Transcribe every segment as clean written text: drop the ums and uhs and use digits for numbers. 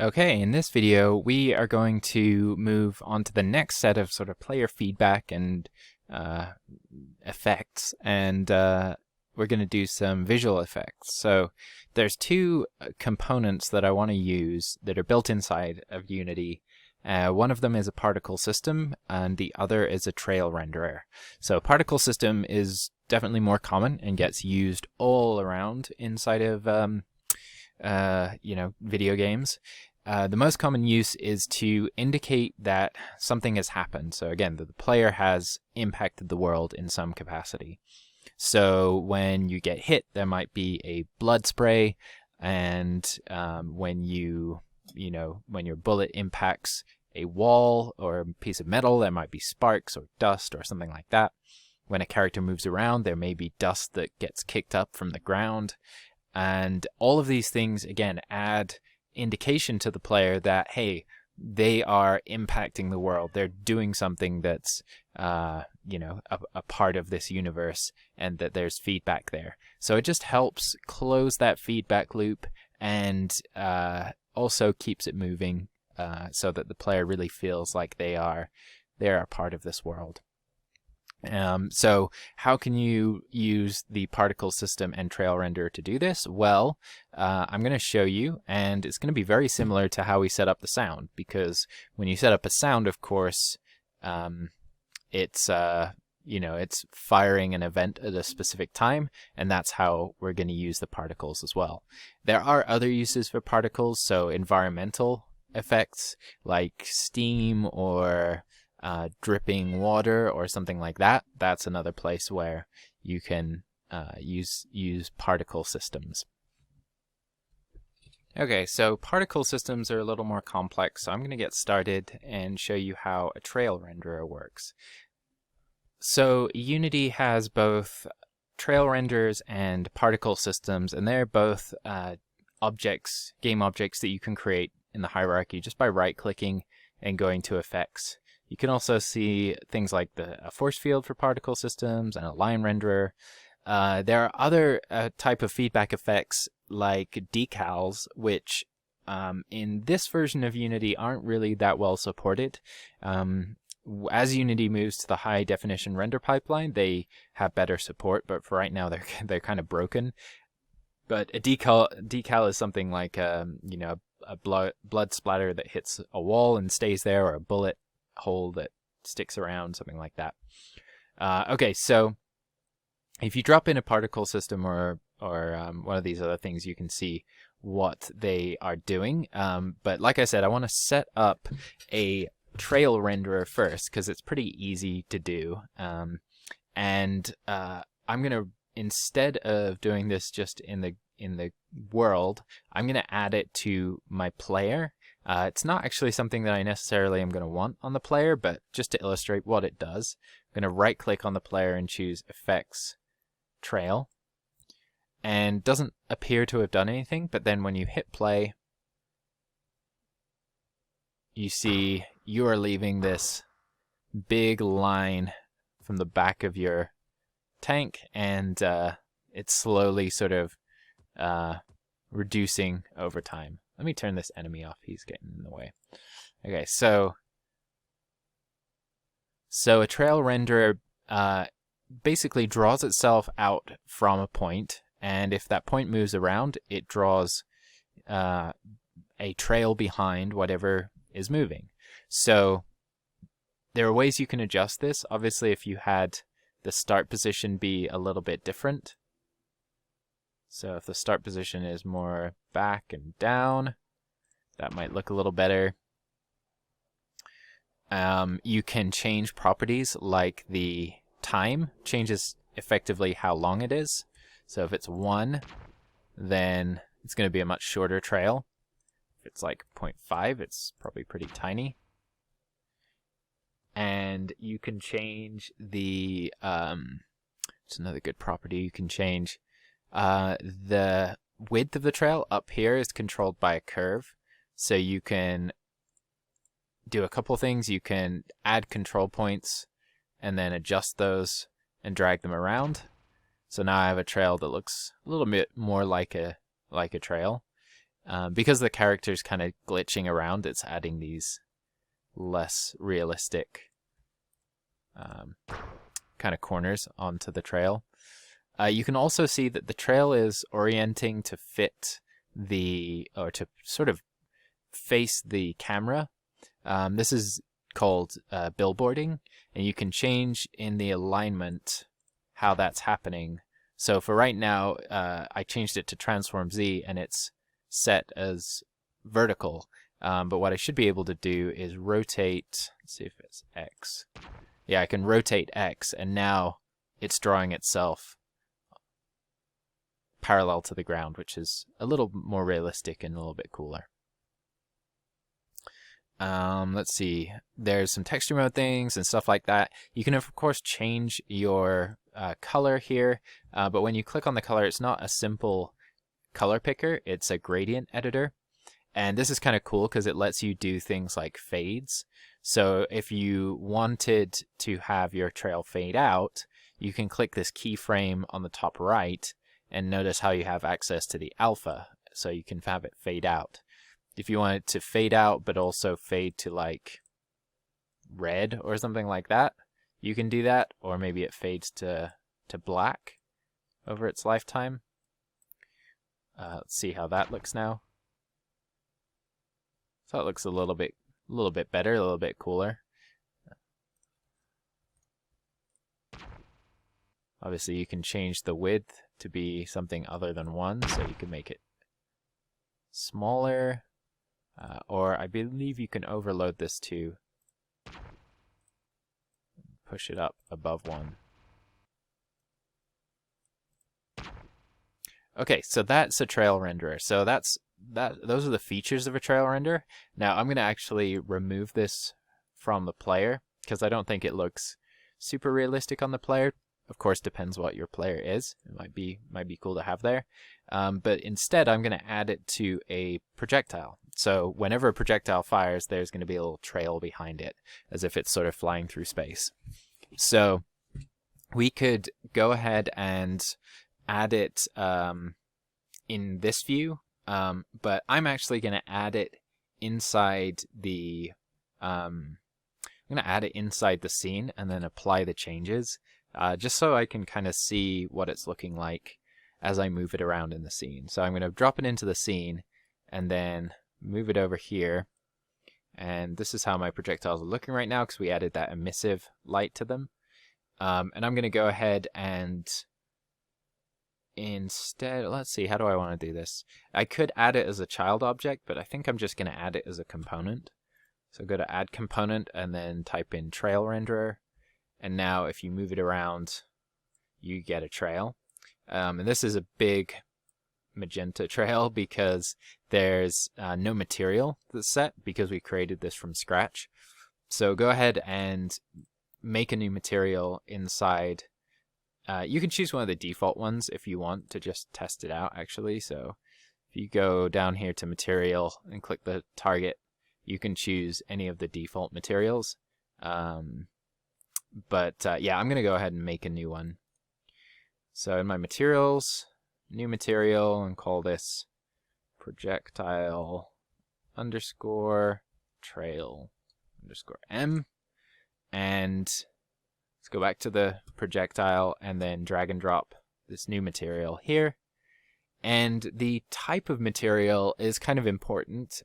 Okay, in this video, we are going to move on to the next set of sort of player feedback and uh, effects, and we're going to do some visual effects. So there's two components that I want to use that are built inside of Unity. One of them is a particle system, and the other is a trail renderer. So particle system is definitely more common and gets used all around inside of video games. The most common use is to indicate that something has happened. So again, the player has impacted the world in some capacity. So when you get hit, there might be a blood spray, and when when your bullet impacts a wall or a piece of metal, there might be sparks or dust or something like that. When a character moves around, there may be dust that gets kicked up from the ground. And all of these things, again, add indication to the player that, hey, they are impacting the world. They're doing something that's, a part of this universe, and that there's feedback there. So it just helps close that feedback loop, and also keeps it moving, so that the player really feels like they're a part of this world. So how can you use the particle system and trail renderer to do this? Well, I'm going to show you, and it's going to be very similar to how we set up the sound, because when you set up a sound, of course, it's firing an event at a specific time, and that's how we're going to use the particles as well. There are other uses for particles, so environmental effects like steam or dripping water or something like that. That's another place where you can use particle systems. Okay, so particle systems are a little more complex, so I'm going to get started and show you how a trail renderer works. So Unity has both trail renderers and particle systems, and they're both game objects that you can create in the hierarchy just by right-clicking and going to effects. You can also see things like a force field for particle systems and a line renderer. There are other type of feedback effects like decals, which in this version of Unity aren't really that well supported. As Unity moves to the high definition render pipeline, they have better support, but for right now they're kind of broken. But a decal is something like a blood splatter that hits a wall and stays there, or a bullet hole that sticks around, something like that. Okay, so if you drop in a particle system or one of these other things, you can see what they are doing. But like I said, I want to set up a trail renderer first, because it's pretty easy to do. I'm going to, instead of doing this just in the world, I'm going to add it to my player. It's not actually something that I necessarily am going to want on the player, but just to illustrate what it does, I'm going to right-click on the player and choose Effects, Trail. And doesn't appear to have done anything, but then when you hit play, you see you are leaving this big line from the back of your tank, and it's slowly sort of reducing over time. Let me turn this enemy off. He's getting in the way. Okay, so a trail renderer basically draws itself out from a point, and if that point moves around, it draws a trail behind whatever is moving. So there are ways you can adjust this. Obviously, if you had the start position be a little bit different, so if the start position is more back and down, that might look a little better. You can change properties like the time changes effectively how long it is. So if it's 1, then it's going to be a much shorter trail. If it's like 0.5, it's probably pretty tiny. And you can change it's another good property. You can change the width of the trail. Up here is controlled by a curve, so you can do a couple things. You can add control points and then adjust those and drag them around. So now I have a trail that looks a little bit more like a trail. Because the character's kind of glitching around, it's adding these less realistic kind of corners onto the trail. You can also see that the trail is orienting to fit or to sort of face the camera. This is called billboarding, and you can change in the alignment how that's happening. So for right now, I changed it to Transform Z, and it's set as vertical. But what I should be able to do is rotate. Let's see if it's X. Yeah, I can rotate X, and now it's drawing itself parallel to the ground, which is a little more realistic and a little bit cooler. Let's see. There's some texture mode things and stuff like that. You can, of course, change your color here, but when you click on the color, it's not a simple color picker. It's a gradient editor. And this is kind of cool because it lets you do things like fades. So if you wanted to have your trail fade out, you can click this keyframe on the top right and notice how you have access to the alpha. So you can have it fade out. If you want it to fade out but also fade to like red or something like that, you can do that. Or maybe it fades to black over its lifetime. Let's see how that looks now. So it looks a little bit better, a little bit cooler. Obviously, you can change the width to be something other than 1, so you can make it smaller. Or I believe you can overload this to push it up above 1. Okay, so that's a trail renderer. So those are the features of a trail render. Now I'm going to actually remove this from the player because I don't think it looks super realistic on the player. Of course, depends what your player is. It might be cool to have there. But instead, I'm going to add it to a projectile. So whenever a projectile fires, there's going to be a little trail behind it, as if it's sort of flying through space. So we could go ahead and add it in this view. But I'm actually going to add it inside the I'm going to add it inside the scene and then apply the changes, just so I can kind of see what it's looking like as I move it around in the scene. So I'm going to drop it into the scene and then move it over here. And this is how my projectiles are looking right now because we added that emissive light to them. And I'm going to go ahead and instead, let's see, how do I want to do this? I could add it as a child object, but I think I'm just going to add it as a component. So go to add component and then type in trail renderer. And now if you move it around, you get a trail. And this is a big magenta trail because there's no material that's set because we created this from scratch. So go ahead and make a new material inside. You can choose one of the default ones if you want to just test it out, actually. So if you go down here to material and click the target, you can choose any of the default materials. Yeah, I'm going to go ahead and make a new one. So in my materials, new material, and call this projectile underscore trail underscore M. And let's go back to the projectile and then drag and drop this new material here. And the type of material is kind of important.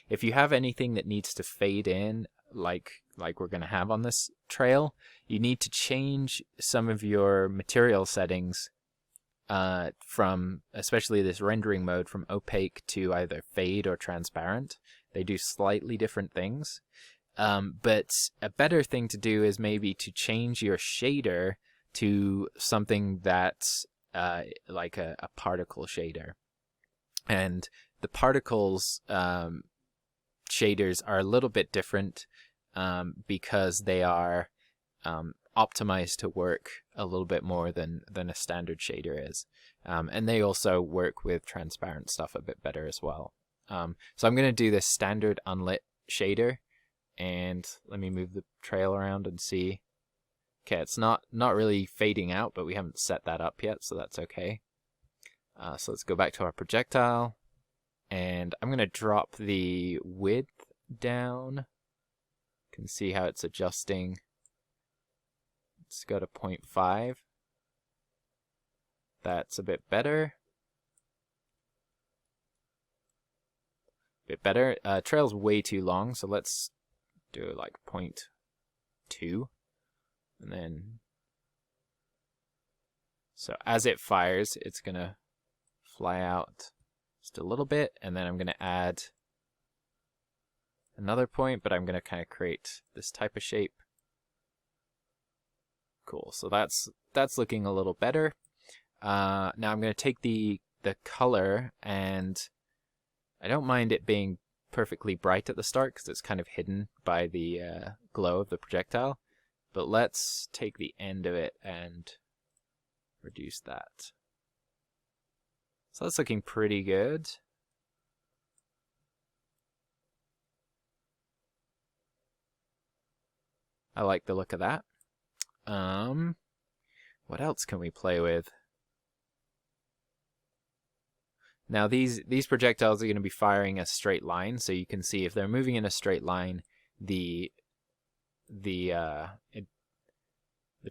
If you have anything that needs to fade in, like we're going to have on this trail, you need to change some of your material settings from, especially this rendering mode, from opaque to either fade or transparent. They do slightly different things. But a better thing to do is maybe to change your shader to something that's like a particle shader. And the particles shaders are a little bit different because they are optimized to work a little bit more than a standard shader is. And they also work with transparent stuff a bit better as well. So I'm going to do this standard unlit shader. And let me move the trail around and see. Okay, it's not really fading out, but we haven't set that up yet, so that's okay. So let's go back to our projectile. And I'm going to drop the width down. You can see how it's adjusting. Let's go to 0.5. That's a bit better. Trail's way too long, so let's do like 0.2. And then, so as it fires, it's going to fly out just a little bit, and then I'm going to add another point, but I'm going to kind of create this type of shape. Cool, so that's looking a little better. Now I'm going to take the color, and I don't mind it being perfectly bright at the start because it's kind of hidden by the glow of the projectile. But let's take the end of it and reduce that. So that's looking pretty good. I like the look of that. What else can we play with? Now these projectiles are going to be firing a straight line, so you can see if they're moving in a straight line, the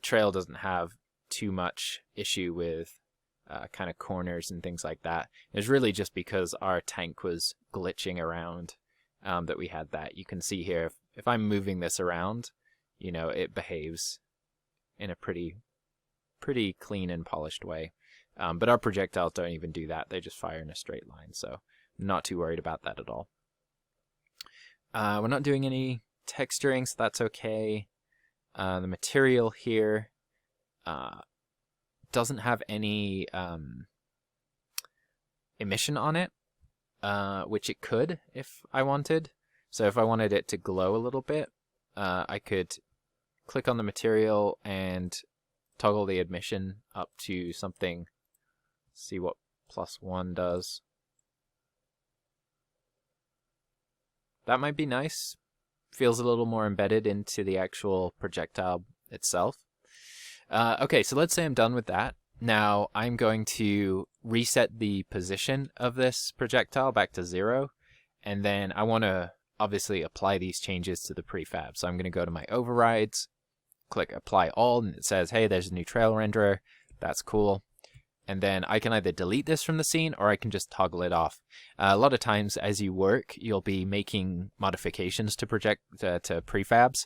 trail doesn't have too much issue with kind of corners and things like that. It's really just because our tank was glitching around that we had that. You can see here, if I'm moving this around, you know, it behaves in a pretty clean and polished way. But our projectiles don't even do that. They just fire in a straight line, so I'm not too worried about that at all. We're not doing any texturing, so that's okay. The material here doesn't have any emission on it, which it could if I wanted. So if I wanted it to glow a little bit, I could click on the material and toggle the emission up to something. See what +1 does. That might be nice. Feels a little more embedded into the actual projectile itself. Okay, so let's say I'm done with that. Now I'm going to reset the position of this projectile back to 0, and then I want to obviously apply these changes to the prefab. So I'm going to go to my overrides, click apply all, and it says, hey, there's a new trail renderer. That's cool. And then I can either delete this from the scene or I can just toggle it off. A lot of times as you work, you'll be making modifications to prefabs.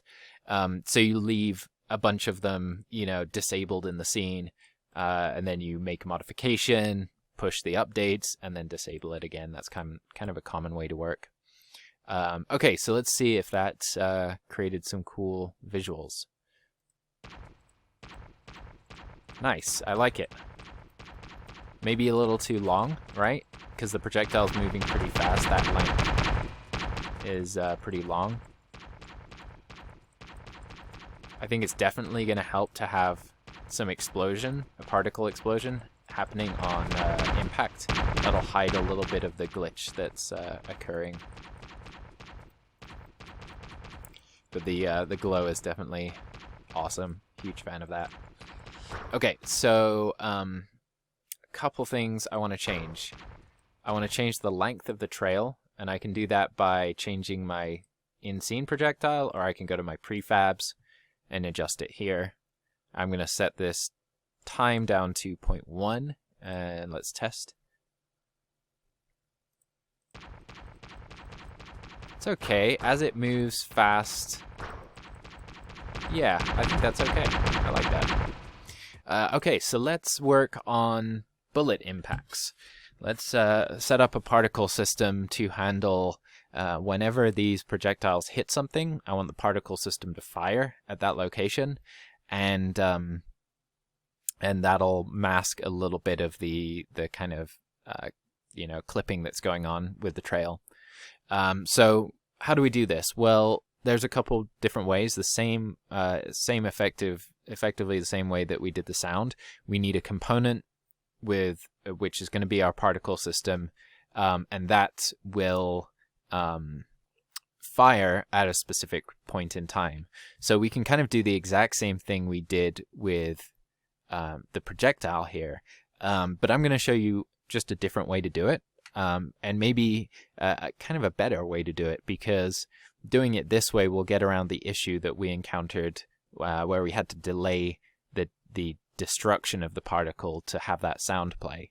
So you leave a bunch of them, you know, disabled in the scene, and then you make a modification, push the updates, and then disable it again. That's kind of a common way to work. Okay, so let's see if that created some cool visuals. Nice, I like it. Maybe a little too long, right? Because the projectile's moving pretty fast. That length is pretty long. I think it's definitely going to help to have some explosion, a particle explosion, happening on impact. That'll hide a little bit of the glitch that's occurring. But the glow is definitely awesome. Huge fan of that. Okay, so couple things I want to change. I want to change the length of the trail, and I can do that by changing my in-scene projectile, or I can go to my prefabs and adjust it here. I'm going to set this time down to 0.1, and let's test. It's okay. As it moves fast, yeah, I think that's okay. I like that. Okay, so let's work on bullet impacts. Let's set up a particle system to handle whenever these projectiles hit something. I want the particle system to fire at that location, and that'll mask a little bit of the kind of you know, clipping that's going on with the trail. So how do we do this? Well, there's a couple different ways. The same effectively the same way that we did the sound. We need a component which is going to be our particle system, and that will fire at a specific point in time. So we can kind of do the exact same thing we did with the projectile here, but I'm going to show you just a different way to do it. and maybe kind of a better way to do it, because doing it this way will get around the issue that we encountered where we had to delay the destruction of the particle to have that sound play.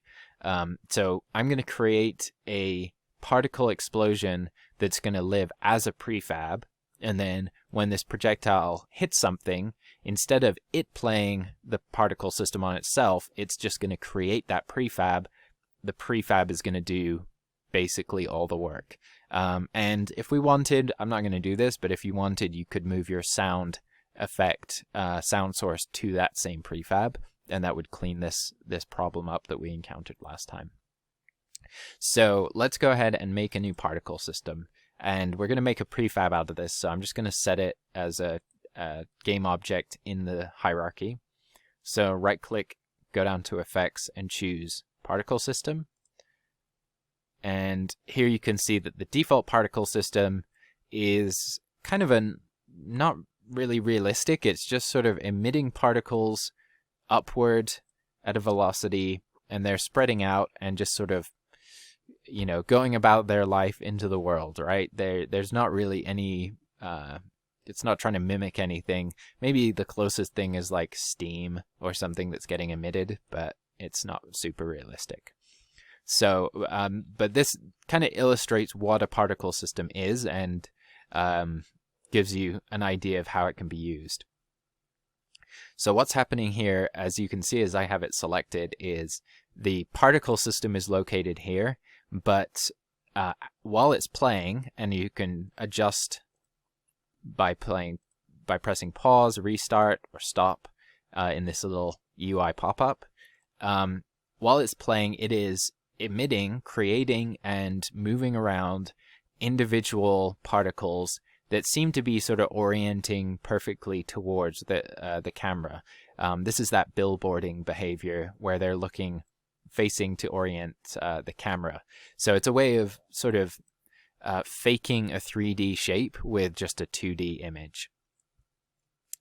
So I'm going to create a particle explosion that's going to live as a prefab, and then when this projectile hits something, instead of it playing the particle system on itself, it's just going to create that prefab. The prefab is going to do basically all the work. And if we wanted, I'm not going to do this, but if you wanted, you could move your sound effect, sound source to that same prefab, and that would clean this problem up that we encountered last time. So let's go ahead and make a new particle system, and we're going to make a prefab out of this. So I'm just going to set it as a game object in the hierarchy. So right click, go down to effects, and choose particle system. And here you can see that the default particle system is kind of not really realistic. It's just sort of emitting particles upward at a velocity, and they're spreading out and just sort of, you know, going about their life into the world, right? There's not really any, it's not trying to mimic anything. Maybe the closest thing is like steam or something that's getting emitted, but it's not super realistic. So, but this kind of illustrates what a particle system is, and gives you an idea of how it can be used. So what's happening here, as you can see as I have it selected, is the particle system is located here, but while it's playing, and you can adjust by pressing pause, restart, or stop in this little UI pop-up, while it's playing, it is emitting, creating, and moving around individual particles that seem to be sort of orienting perfectly towards the camera. This is that billboarding behavior where they're looking, facing to orient the camera. So it's a way of sort of faking a 3D shape with just a 2D image.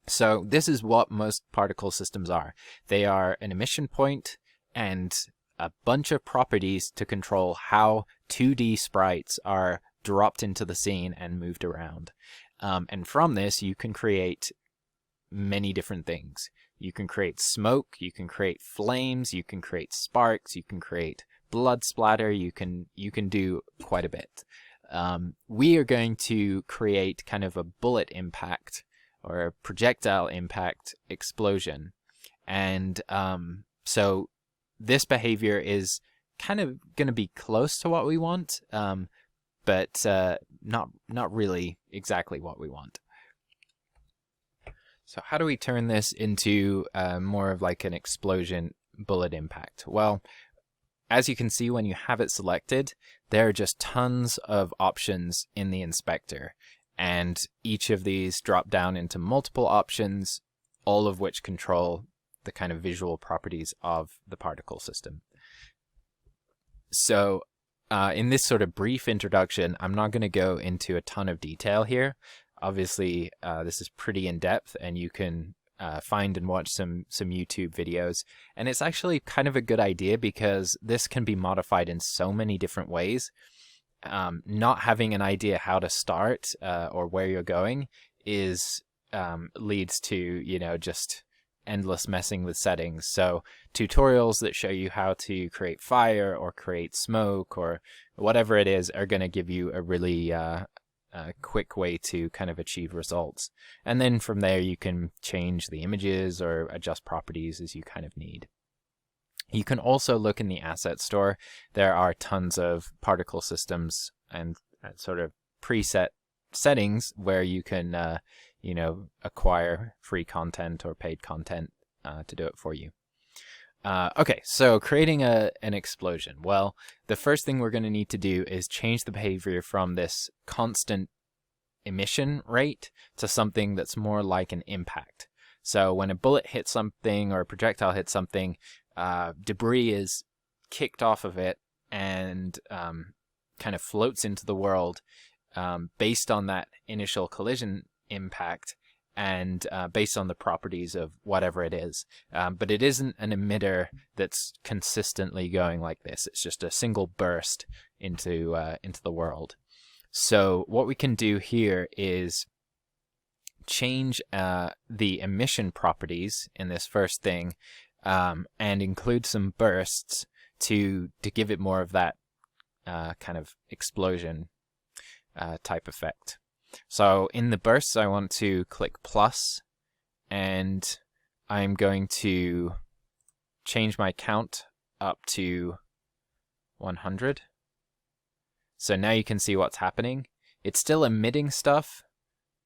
So this is what most particle systems are. They are an emission point and a bunch of properties to control how 2D sprites are dropped into the scene and moved around. And from this, you can create many different things. You can create smoke, you can create flames, you can create sparks, you can create blood splatter, you can do quite a bit. We are going to create kind of a bullet impact or a projectile impact explosion. And so this behavior is kind of going to be close to what we want, but not really exactly what we want. So how do we turn this into more of like an explosion bullet impact? Well, as you can see when you have it selected, there are just tons of options in the inspector, and each of these drop down into multiple options, all of which control the kind of visual properties of the particle system. So in this sort of brief introduction, I'm not going to go into a ton of detail here. Obviously, this is pretty in-depth, and you can find and watch some YouTube videos. And it's actually kind of a good idea because this can be modified in so many different ways. Not having an idea how to start or where you're going leads to, you know, just endless messing with settings. So tutorials that show you how to create fire or create smoke or whatever it is are going to give you a really quick way to kind of achieve results. And then from there you can change the images or adjust properties as you kind of need. You can also look in the asset store. There are tons of particle systems and sort of preset settings where you can you know, acquire free content or paid content to do it for you. Okay, so creating an explosion. Well, the first thing we're going to need to do is change the behavior from this constant emission rate to something that's more like an impact. So when a bullet hits something or a projectile hits something, debris is kicked off of it and kind of floats into the world based on that initial collision impact, and based on the properties of whatever it is. But it isn't an emitter that's consistently going like this. It's just a single burst into the world. So what we can do here is change the emission properties in this first thing, and include some bursts to give it more of that kind of explosion type effect. So in the bursts, I want to click plus, and I'm going to change my count up to 100. So now you can see what's happening. It's still emitting stuff,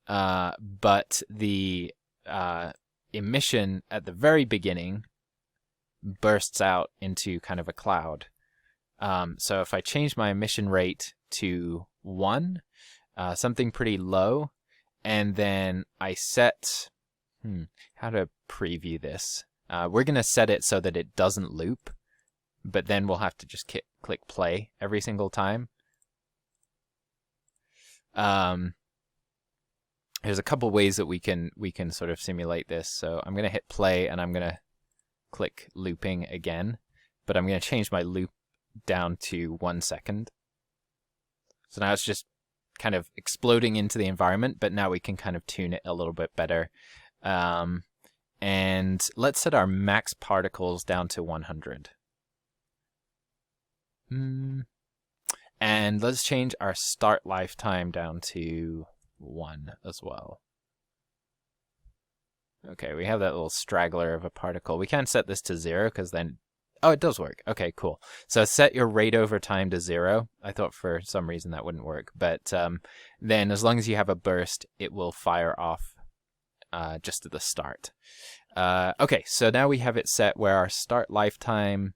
but the emission at the very beginning bursts out into kind of a cloud. So if I change my emission rate to 1, something pretty low, and then I set, how to preview this? We're going to set it so that it doesn't loop, but then we'll have to just click play every single time. There's a couple ways that we can sort of simulate this. So I'm going to hit play, and I'm going to click looping again, but I'm going to change my loop down to 1 second. So now it's just kind of exploding into the environment, but now we can kind of tune it a little bit better. And let's set our max particles down to 100. And let's change our start lifetime down to 1 as well. Okay, we have that little straggler of a particle. We can't set this to 0 because then... Oh, it does work. Okay, cool. So set your rate over time to 0. I thought for some reason that wouldn't work. But then as long as you have a burst, it will fire off just at the start. Okay, so now we have it set where our start lifetime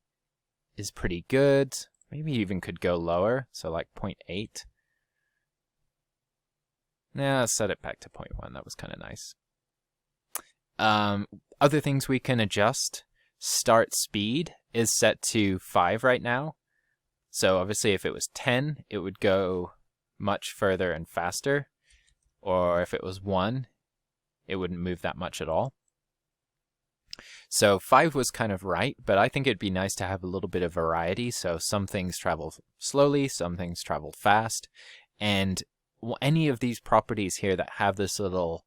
is pretty good. Maybe even could go lower, so like 0.8. Yeah, let's set it back to 0.1. That was kind of nice. Other things we can adjust. Start speed is set to 5 right now. So obviously if it was 10, it would go much further and faster. Or if it was 1, it wouldn't move that much at all. So 5 was kind of right, but I think it'd be nice to have a little bit of variety. So some things travel slowly, some things travel fast. And any of these properties here that have this little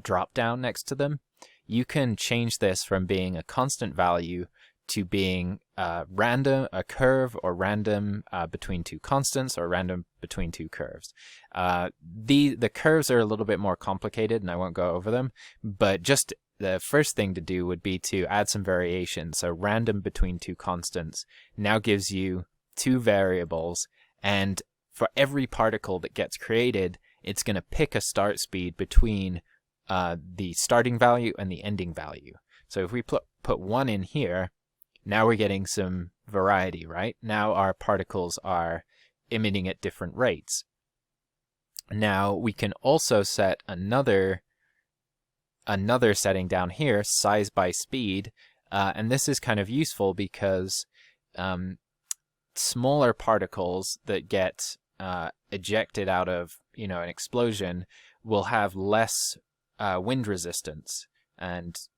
drop down next to them, you can change this from being a constant value to being random, a curve, or random between two constants, or random between two curves. The curves are a little bit more complicated, and I won't go over them, but just the first thing to do would be to add some variation. So random between two constants now gives you two variables, and for every particle that gets created, it's going to pick a start speed between the starting value and the ending value. So if we put 1 in here, now we're getting some variety, right? Now our particles are emitting at different rates. Now we can also set another setting down here, size by speed, and this is kind of useful because smaller particles that get ejected out of an explosion will have less wind resistance and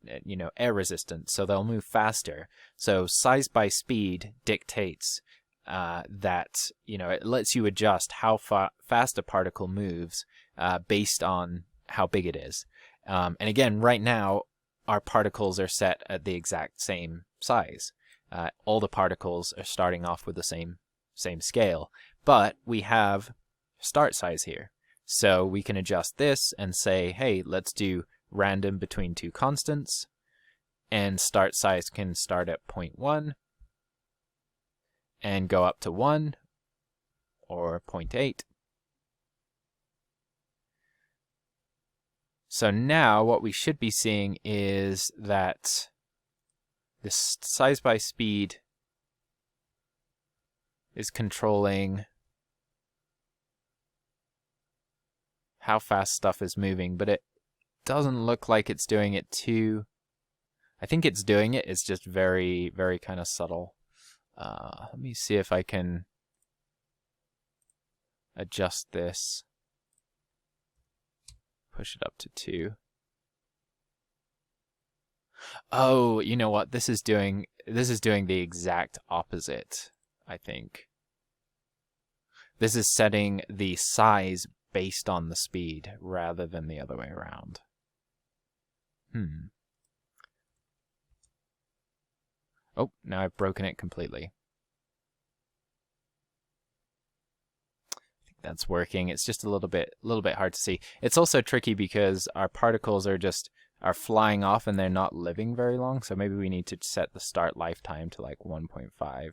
air resistance, so they'll move faster. So size by speed dictates that it lets you adjust how fast a particle moves based on how big it is. And again, right now our particles are set at the exact same size. All the particles are starting off with the same scale, but we have start size here. So we can adjust this and say, hey, let's do random between two constants, and start size can start at 0.1 and go up to 1 or 0.8. So now what we should be seeing is that this size by speed is controlling how fast stuff is moving, but it doesn't look like it's doing it too. I think it's doing it, it's just very, very kind of subtle. Let me see if I can adjust this. Push it up to 2. Oh, you know what? This is doing the exact opposite, I think. This is setting the size based on the speed rather than the other way around. Oh, now I've broken it completely. I think that's working. It's just a little bit hard to see. It's also tricky because our particles are flying off and they're not living very long, so maybe we need to set the start lifetime to like 1.5.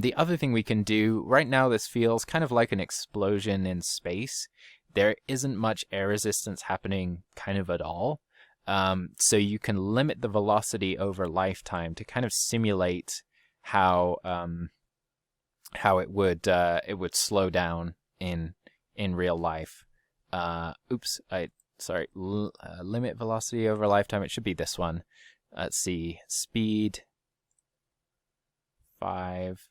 The other thing we can do, right now this feels kind of like an explosion in space. There isn't much air resistance happening kind of at all. So you can limit the velocity over lifetime to kind of simulate how it would slow down in real life. Oops, limit velocity over lifetime. It should be this one. Let's see, speed 5.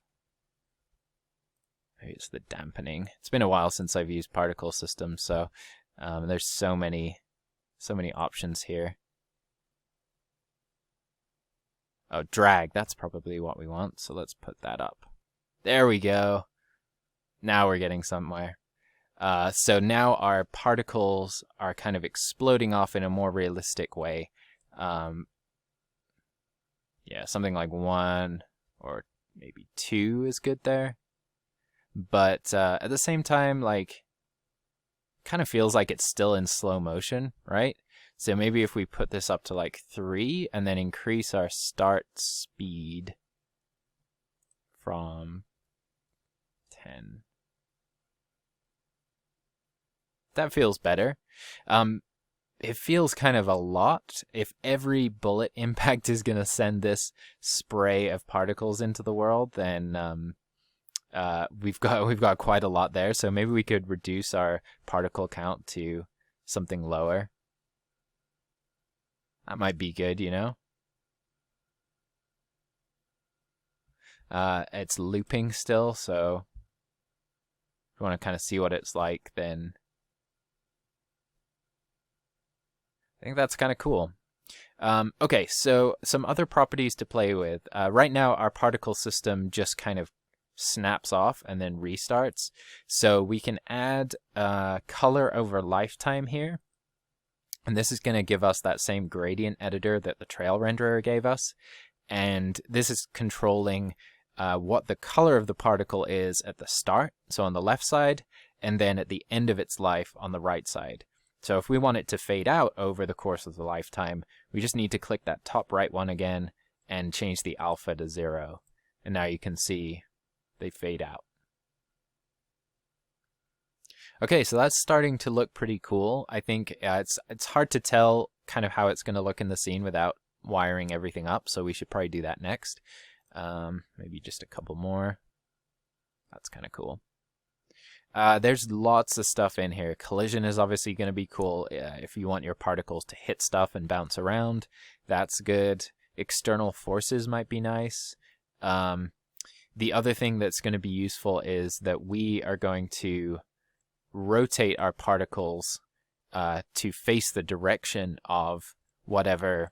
Maybe it's the dampening. It's been a while since I've used particle systems, so there's so many options here. Oh, drag, that's probably what we want, so let's put that up. There we go. Now we're getting somewhere. So now our particles are kind of exploding off in a more realistic way. Yeah, something like 1 or maybe 2 is good there. But at the same time, like, kind of feels like it's still in slow motion, right? So maybe if we put this up to like 3 and then increase our start speed from 10. That feels better. It feels kind of a lot. If every bullet impact is going to send this spray of particles into the world, then we've got quite a lot there. So maybe we could reduce our particle count to something lower. That might be good, you know? It's looping still, so if you want to kind of see what it's like, then I think that's kind of cool. Okay, so some other properties to play with. Right now, our particle system just kind of snaps off and then restarts. So we can add color over lifetime here. And this is going to give us that same gradient editor that the trail renderer gave us. And this is controlling what the color of the particle is at the start, so on the left side, and then at the end of its life on the right side. So if we want it to fade out over the course of the lifetime, we just need to click that top right one again and change the alpha to 0. And now you can see they fade out. Okay, so that's starting to look pretty cool. I think it's hard to tell kind of how it's going to look in the scene without wiring everything up, so we should probably do that next. Maybe just a couple more. That's kind of cool. There's lots of stuff in here. Collision is obviously going to be cool if you want your particles to hit stuff and bounce around. That's good. External forces might be nice. The other thing that's going to be useful is that we are going to rotate our particles to face the direction of whatever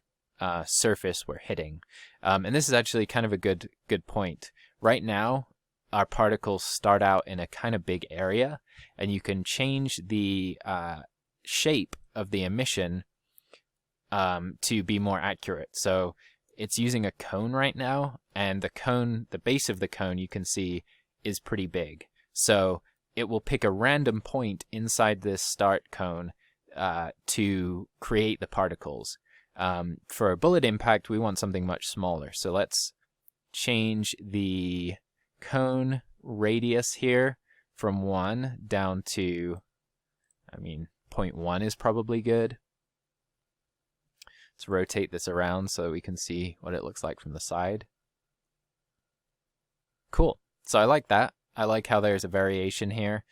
surface we're hitting. And this is actually kind of a good point. Right now, our particles start out in a kind of big area, and you can change the shape of the emission to be more accurate. So it's using a cone right now, and the base of the cone you can see is pretty big. So it will pick a random point inside this start cone to create the particles. For a bullet impact, we want something much smaller. So let's change the cone radius here from 1 down to, 0.1 is probably good. Let's rotate this around so we can see what it looks like from the side. Cool. So I like that. I like how there's a variation here.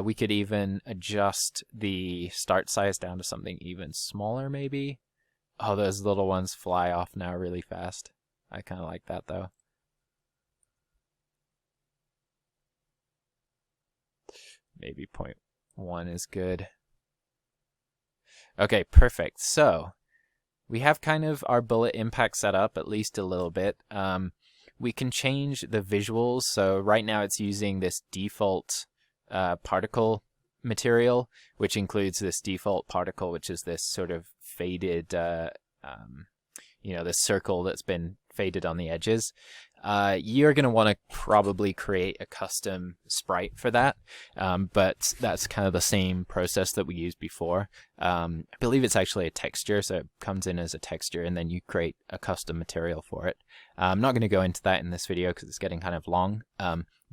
We could even adjust the start size down to something even smaller, maybe. Oh, those little ones fly off now really fast. I kind of like that, though. Maybe 0.1 is good. Okay, perfect. So we have kind of our bullet impact set up at least a little bit. We can change the visuals. So right now it's using this default particle material, which includes this default particle, which is this sort of faded, this circle that's been faded on the edges. You're going to want to probably create a custom sprite for that, but that's kind of the same process that we used before. I believe it's actually a texture, so it comes in as a texture, and then you create a custom material for it. I'm not going to go into that in this video because it's getting kind of long,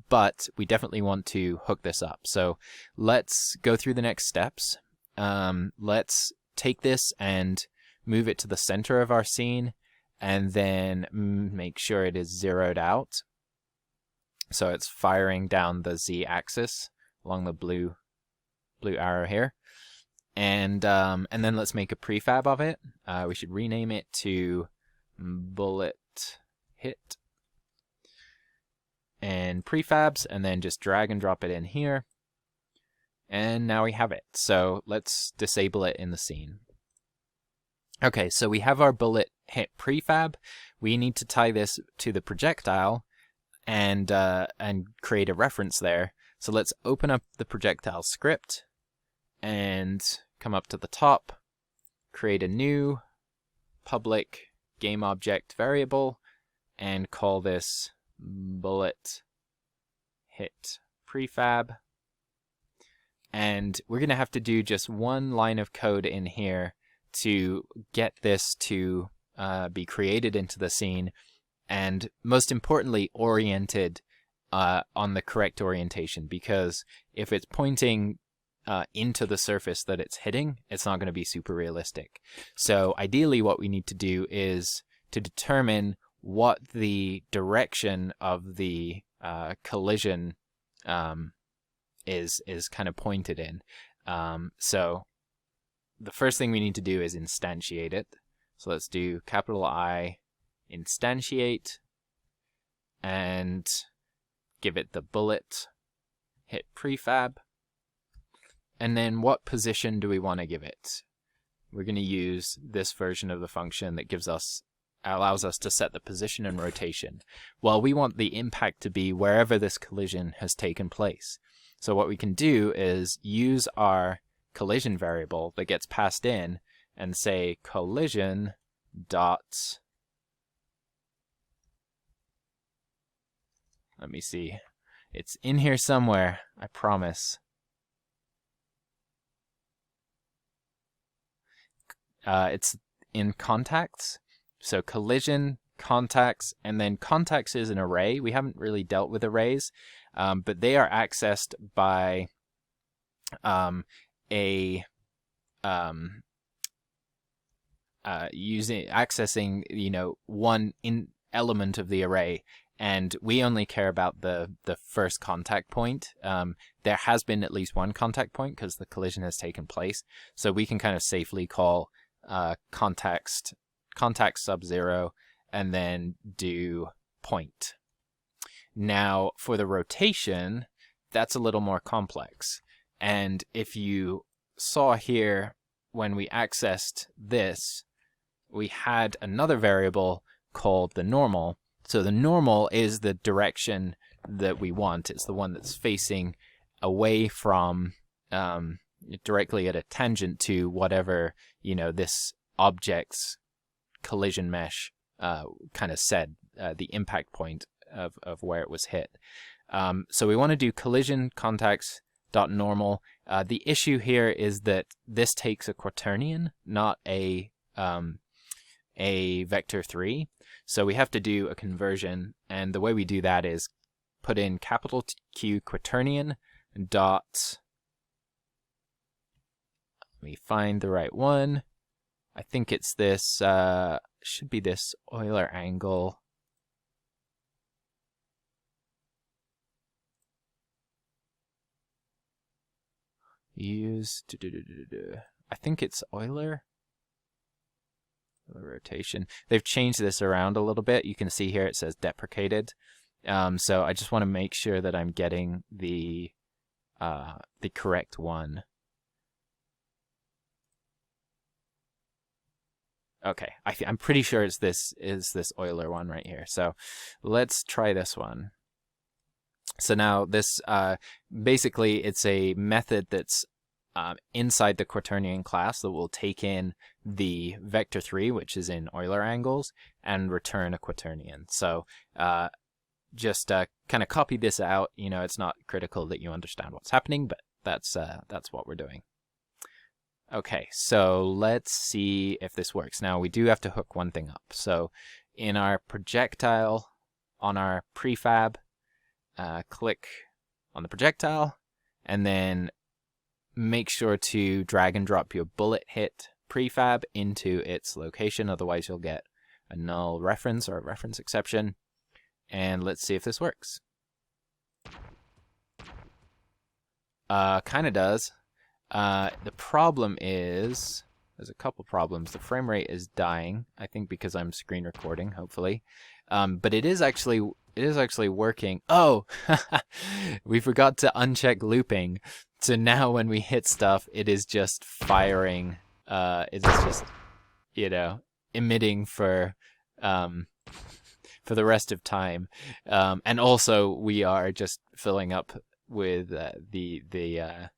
but we definitely want to hook this up. So let's go through the next steps. Let's take this and move it to the center of our scene, and then make sure it is zeroed out. So it's firing down the Z-axis along the blue arrow here. And then let's make a prefab of it. We should rename it to bullet hit and prefabs, and then just drag and drop it in here. And now we have it. So let's disable it in the scene. Okay, so we have our bullet hit prefab. We need to tie this to the projectile and create a reference there. So let's open up the projectile script and come up to the top, create a new public game object variable, and call this bullet hit prefab. And we're going to have to do just one line of code in here to get this to be created into the scene, and most importantly oriented on the correct orientation, because if it's pointing into the surface that it's hitting, it's not going to be super realistic. So ideally what we need to do is to determine what the direction of the collision is kind of pointed in. So the first thing we need to do is instantiate it. So let's do capital I instantiate and give it the bullet hit prefab. And then what position do we want to give it? We're going to use this version of the function that allows us to set the position and rotation. Well, we want the impact to be wherever this collision has taken place. So what we can do is use our collision variable that gets passed in and say collision dot, let me see, it's in here somewhere, I promise. It's in contacts. So collision, contacts, and then contacts is an array. We haven't really dealt with arrays, but they are accessed by accessing one element of the array, and we only care about the first contact point. There has been at least one contact point because the collision has taken place, so we can kind of safely call contact sub-0 and then do point. Now for the rotation, that's a little more complex. And if you saw here, when we accessed this, we had another variable called the normal. So the normal is the direction that we want. It's the one that's facing away from, directly at a tangent to whatever, this object's collision mesh kind of said, the impact point of where it was hit. So we want to do collision contacts dot normal. The issue here is that this takes a quaternion, not a vector 3. So we have to do a conversion, and the way we do that is put in capital Q quaternion dot, let me find the right one. I think it's this, should be this Euler angle. I think it's Euler. Rotation. They've changed this around a little bit. You can see here it says deprecated. So I just want to make sure that I'm getting the correct one. Okay, I'm pretty sure it's this Euler one right here. So let's try this one. So now this, basically it's a method that's inside the quaternion class that will take in the vector 3, which is in Euler angles, and return a quaternion. So just kind of copy this out. You know, it's not critical that you understand what's happening, but that's what we're doing. Okay, so let's see if this works. Now we do have to hook one thing up. So in our projectile, on our prefab, click on the projectile, and then make sure to drag and drop your bullet hit prefab into its location, otherwise you'll get a null reference or a reference exception. And let's see if this works. Kind of does. The problem is, there's a couple problems. The frame rate is dying, I think because I'm screen recording, hopefully. But it is actually working. Oh, we forgot to uncheck looping. So now when we hit stuff, it is just firing. It is just, you know, emitting for the rest of time. And also we are just filling up with the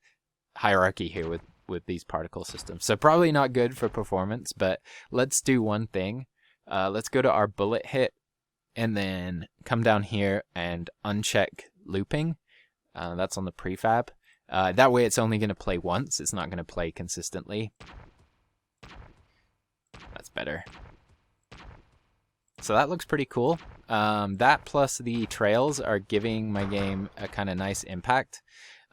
hierarchy here with these particle systems. So probably not good for performance, but let's do one thing. Let's go to our bullet hit and then come down here and uncheck looping. That's on the prefab. That way it's only going to play once. It's not going to play consistently. That's better. So that looks pretty cool. That plus the trails are giving my game a kind of nice impact.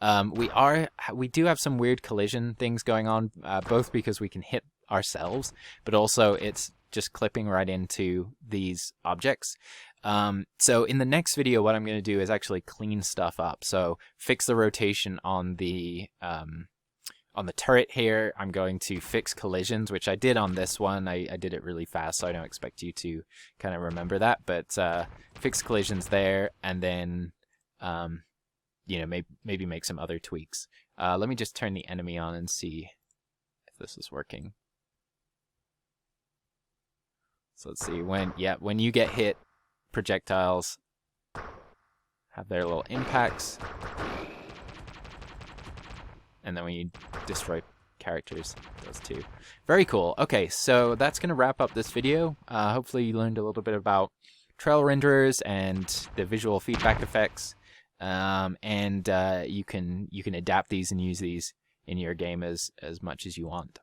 We do have some weird collision things going on, both because we can hit ourselves, but also it's just clipping right into these objects. So in the next video, what I'm going to do is actually clean stuff up. So fix the rotation on the turret here. I'm going to fix collisions, which I did on this one. I did it really fast, so I don't expect you to kind of remember that. But fix collisions there, and then you know, maybe make some other tweaks. Let me just turn the enemy on and see if this is working. So let's see, when you get hit, projectiles have their little impacts. And then when you destroy characters, those too. Very cool. Okay, so that's going to wrap up this video. Hopefully you learned a little bit about trail renderers and the visual feedback effects. And you can adapt these and use these in your game as much as you want.